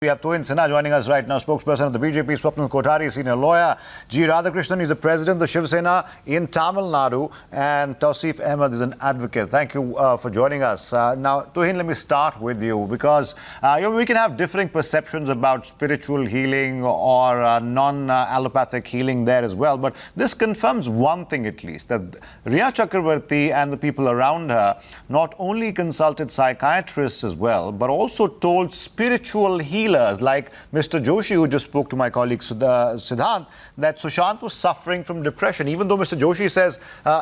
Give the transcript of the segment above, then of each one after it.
We have Tuhin Sinha joining us right now, spokesperson of the BJP, Swapnil Kothari, senior lawyer. G. Radhakrishnan is the president of the Shiv Sena in Tamil Nadu, and Tausif Ahmed is an advocate. Thank you for joining us. Now, Tuhin, let me start with you because we can have differing perceptions about spiritual healing or non-allopathic healing there as well. But this confirms one thing at least, that Riya Chakrabarti and the people around her not only consulted psychiatrists as well, but also told spiritual healers like Mr. Joshi, who just spoke to my colleague Siddhant, that Sushant was suffering from depression, even though Mr. Joshi says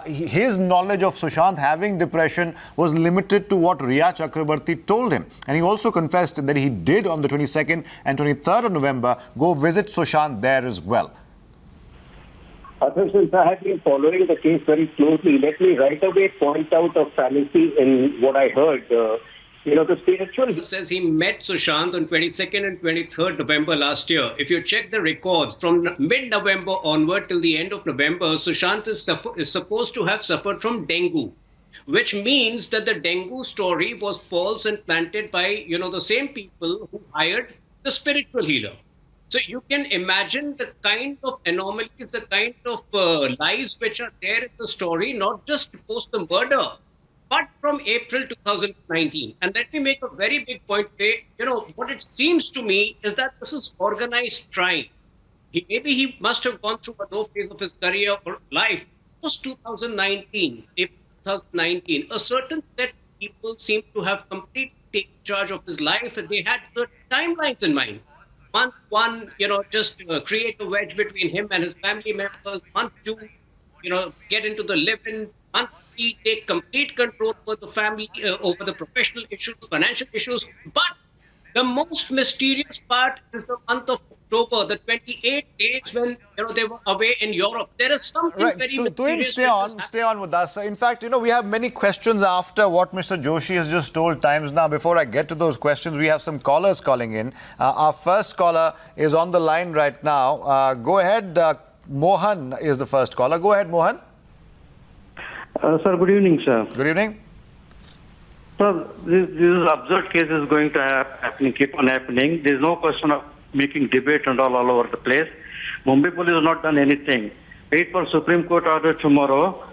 his knowledge of Sushant having depression was limited to what Riya Chakrabarti told him. And he also confessed that he did on the 22nd and 23rd of November go visit Sushant there as well. Since I have been following the case very closely, let me right away point out a fallacy in what I heard. The spiritual says he met Sushant on 22nd and 23rd November last year. If you check the records from mid-November onward till the end of November, Sushant is supposed to have suffered from dengue, which means that the dengue story was false and planted by, the same people who hired the spiritual healer. So you can imagine the kind of anomalies, the kind of lies which are there in the story, not just post the murder, but from April 2019. And let me make a very big point today. What it seems to me is that this is organized crime. Maybe he must have gone through a low phase of his career or life. It was 2019, April 2019. A certain set of people seem to have completely taken charge of his life, and they had certain timelines in mind. Month one, just create a wedge between him and his family members. Month two, get into the live-in. Month three, take complete control over the family, over the professional issues, financial issues. But the most mysterious part is the month of October, the 28 days when they were away in Europe. There is something very mysterious. Stay on with us. In fact, we have many questions after what Mr. Joshi has just told Times Now. Before I get to those questions, we have some callers calling in. Our first caller is on the line right now. Go ahead. Mohan is the first caller. Go ahead, Mohan. Sir, good evening, sir. Good evening. Sir, this absurd case is going to happen, keep on happening. There is no question of making debate and all over the place. Mumbai police has not done anything. Wait for Supreme Court order tomorrow.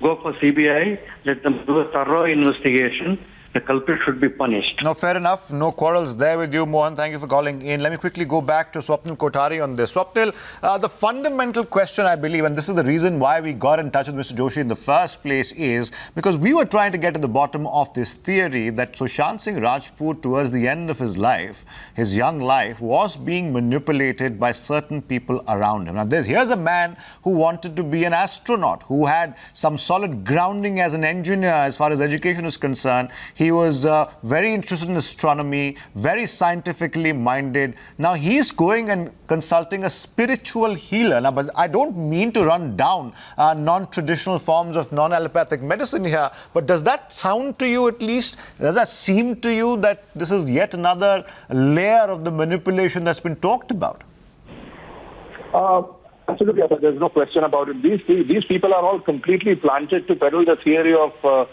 Go for CBI. Let them do a thorough investigation. The culprit should be punished. No, fair enough. No quarrels there with you, Mohan. Thank you for calling in. Let me quickly go back to Swapnil Kothari on this. Swapnil, the fundamental question, I believe, and this is the reason why we got in touch with Mr. Joshi in the first place, is because we were trying to get to the bottom of this theory that Sushant Singh Rajput, towards the end of his life, his young life, was being manipulated by certain people around him. Now, here's a man who wanted to be an astronaut, who had some solid grounding as an engineer as far as education is concerned. He was very interested in astronomy, very scientifically minded. Now he's going and consulting a spiritual healer. Now, but I don't mean to run down non-traditional forms of non-allopathic medicine here, but does that sound to you at least? Does that seem to you that this is yet another layer of the manipulation that's been talked about? Absolutely, there's no question about it. These people are all completely planted to peddle the theory of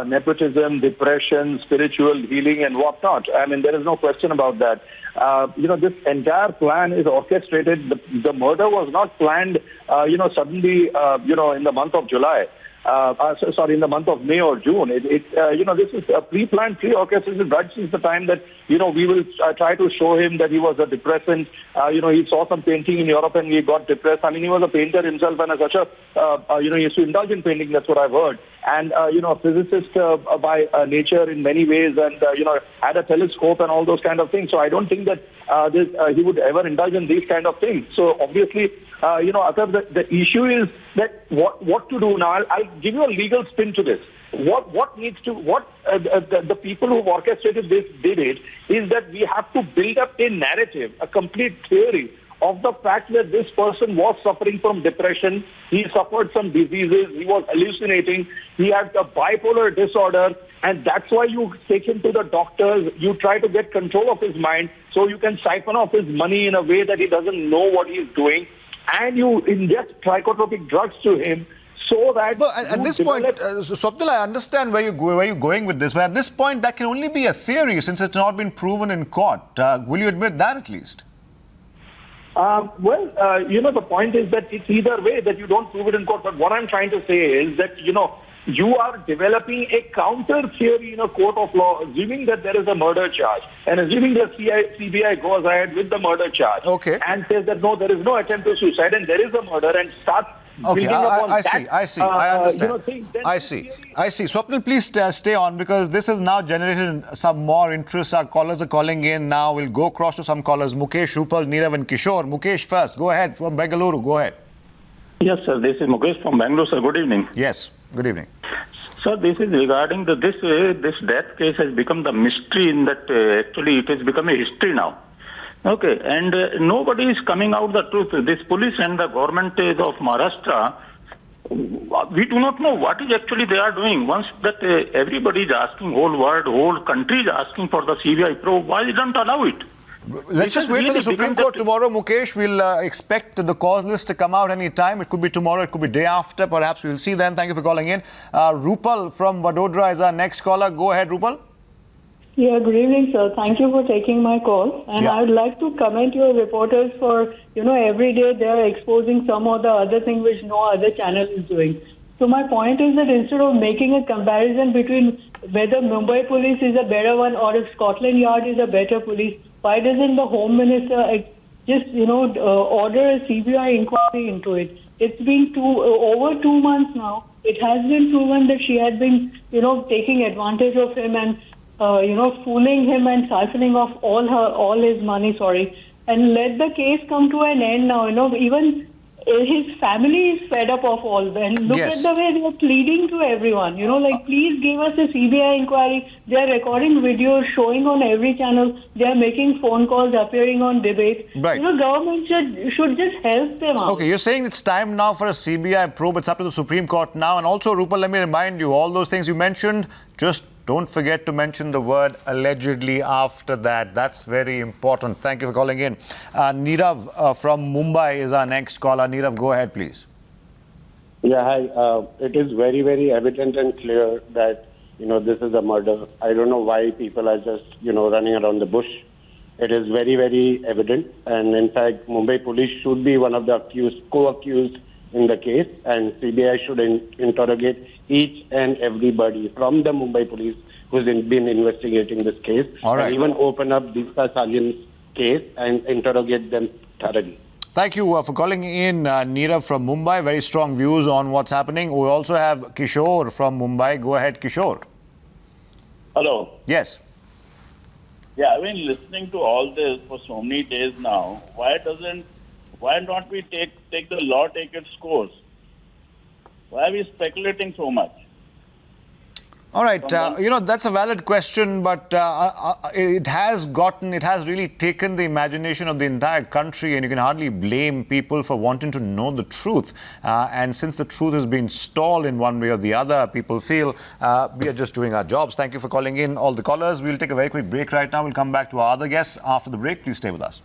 nepotism, depression, spiritual healing, and whatnot. I mean, there is no question about that. This entire plan is orchestrated. The murder was not planned, suddenly, in the month of July. In the month of May or June. This is a pre-planned, pre-orchestrated drug since the time that, we will try to show him that he was a depressant. He saw some painting in Europe and he got depressed. I mean, he was a painter himself and he used to indulge in painting, that's what I've heard. And, a physicist by nature in many ways and, had a telescope and all those kind of things. So I don't think that he would ever indulge in these kind of things. So obviously, Atar, the issue is that what to do now. I'll give you a legal spin to this. The people who've orchestrated this did it is that we have to build up a narrative, a complete theory of the fact that this person was suffering from depression, he suffered some diseases, he was hallucinating, he had a bipolar disorder, and that's why you take him to the doctors, you try to get control of his mind so you can siphon off his money in a way that he doesn't know what he's doing, and you inject psychotropic drugs to him so that But at you this point, develop- Swapnil, I understand where you're going with this, but at this point, that can only be a theory since it's not been proven in court. Will you admit that at least? The point is that it's either way that you don't prove it in court. But what I'm trying to say is that, you are developing a counter theory in a court of law, assuming that there is a murder charge, and assuming the CBI goes ahead with the murder charge, Okay. and says that no, there is no attempt to suicide, and there is a murder, and starts Okay, building upon I that, see. I understand. thing, then I the see. theory- I see. Swapnil, please stay on because this has now generated some more interest. Our callers are calling in now. We'll go across to some callers. Mukesh, Rupal, Nirav and Kishore. Mukesh first. Go ahead from Bengaluru. Go ahead. Yes, sir. This is Mukesh from Bangalore, sir. Good evening. Yes. Good evening. Sir, this is regarding this death case has become the mystery in that actually it has become a history now. Okay, and nobody is coming out the truth. This police and the government of Maharashtra, we do not know what is actually they are doing. Once that everybody is asking, whole world, whole country is asking for the CBI probe, why don't allow it? Let's just wait for the Supreme Court tomorrow, Mukesh. We'll expect the cause list to come out any time. It could be tomorrow, it could be day after. Perhaps we'll see then. Thank you for calling in. Rupal from Vadodara is our next caller. Go ahead, Rupal. Yeah, good evening, sir. Thank you for taking my call. And Yeah. I would like to commend your reporters for, every day they are exposing some or the other thing which no other channel is doing. So my point is that instead of making a comparison between whether Mumbai police is a better one or if Scotland Yard is a better police, why doesn't the Home Minister just, order a CBI inquiry into it? It's been over 2 months now. It has been proven that she had been, taking advantage of him and, fooling him and siphoning off all his money, and let the case come to an end now. Even his family is fed up of all that. And look Yes. at the way they are pleading to everyone. Please give us a CBI inquiry. They are recording videos, showing on every channel. They are making phone calls, appearing on debates. Right. Government should just help them out. Okay, you're saying it's time now for a CBI probe. It's up to the Supreme Court now. And also, Rupal, let me remind you, all those things you mentioned, just don't forget to mention the word allegedly after that. That's very important. Thank you for calling in. Nirav from Mumbai is our next caller. Nirav, go ahead, please. Yeah, hi. It is very, very evident and clear that, this is a murder. I don't know why people are just, running around the bush. It is very, very evident. And in fact, Mumbai police should be one of the co-accused in the case. And CBI should interrogate each and everybody from the Mumbai police who's been investigating this case. All right. And even open up Deepika Salian's case and interrogate them thoroughly. Thank you for calling in, Nirav from Mumbai. Very strong views on what's happening. We also have Kishore from Mumbai. Go ahead, Kishore. Hello. Yes. Yeah, I've been listening to all this for so many days now. Why not we take the law take its course? Why are we speculating so much? All right, that's a valid question, but it has really taken the imagination of the entire country, and you can hardly blame people for wanting to know the truth. And since the truth has been stalled in one way or the other, people feel we are just doing our jobs. Thank you for calling in, all the callers. We'll take a very quick break right now. We'll come back to our other guests after the break. Please stay with us.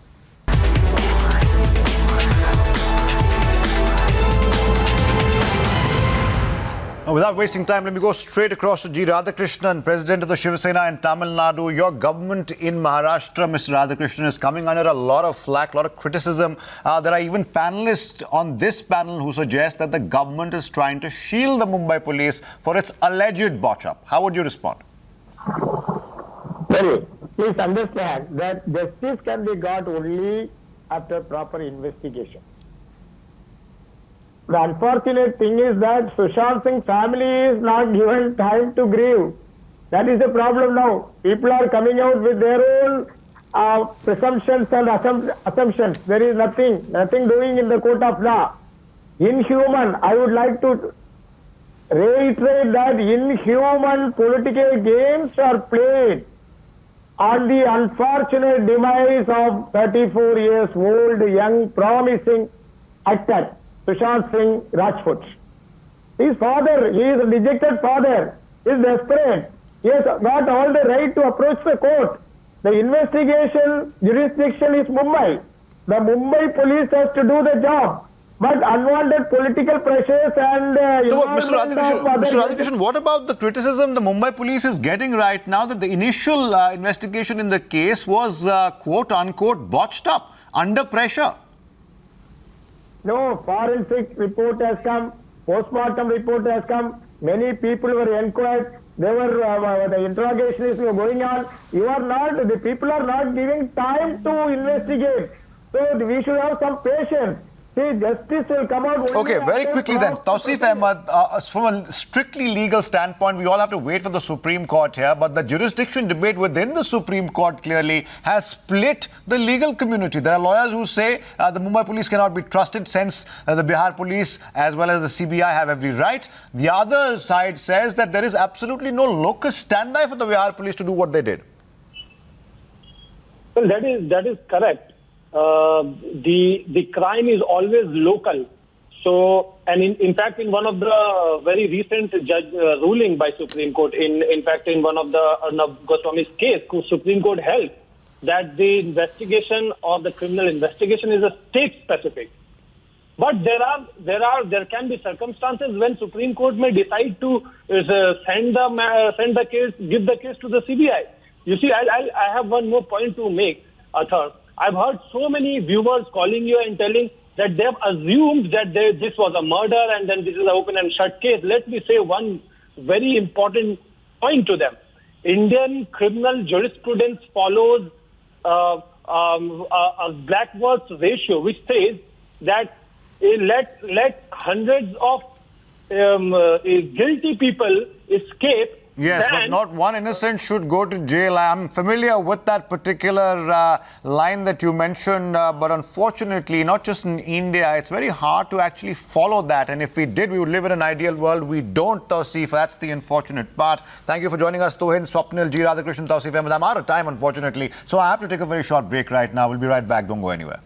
Now, without wasting time, let me go straight across to G. Radhakrishnan, President of the Shiv Sena in Tamil Nadu. Your government in Maharashtra, Mr. Radhakrishnan, is coming under a lot of flack, a lot of criticism. There are even panelists on this panel who suggest that the government is trying to shield the Mumbai police for its alleged botch-up. How would you respond? Well, please understand that justice can be got only after proper investigation. The unfortunate thing is that Sushant Singh family is not given time to grieve. That is the problem now. People are coming out with their own presumptions and assumptions. There is nothing doing in the court of law. Inhuman. I would like to reiterate that inhuman political games are played on the unfortunate demise of 34 years old, young, promising actor, Sushant Singh Rajput. His father, he is a dejected father, is desperate. He has got all the right to approach the court. The investigation jurisdiction is Mumbai. The Mumbai police has to do the job. but unwanted political pressures and So, Mr. involvement of other Mr. Radhakrishnan, what about the criticism the Mumbai police is getting right now that the initial investigation in the case was quote-unquote botched up, under pressure? No, forensic report has come, postmortem report has come, many people were inquired, they were, the interrogation is going on. The people are not giving time to investigate. So we should have some patience. See, justice will come out only Okay, very after quickly then. proper Tawseef Ahmed, from a strictly legal standpoint, we all have to wait for the Supreme Court here, but the jurisdiction debate within the Supreme Court clearly has split the legal community. There are lawyers who say the Mumbai police cannot be trusted since the Bihar police as well as the CBI have every right. The other side says that there is absolutely no locus standi for the Bihar police to do what they did. Well, that is correct. The crime is always local. So, and in fact, in one of the very recent ruling by Supreme Court, in fact, in one of the Arnab Goswami's case, Supreme Court held that the investigation or the criminal investigation is a state specific. But there can be circumstances when Supreme Court may decide to send the case, give the case to the CBI. You see, I have one more point to make, Athar. I've heard so many viewers calling you and telling that they've assumed that this was a murder and then this is an open and shut case. Let me say one very important point to them. Indian criminal jurisprudence follows a Blackworth ratio, which says that let hundreds of guilty people escape. Yes, but not one innocent should go to jail. I'm familiar with that particular line that you mentioned, but unfortunately, not just in India, it's very hard to actually follow that. And if we did, we would live in an ideal world. We don't, Tawseef. That's the unfortunate part. Thank you for joining us, Tuhind, Swapnil, G. Radhakrishnan, Tawseef Ahmed. I'm out of time, unfortunately, so I have to take a very short break right now. We'll be right back. Don't go anywhere.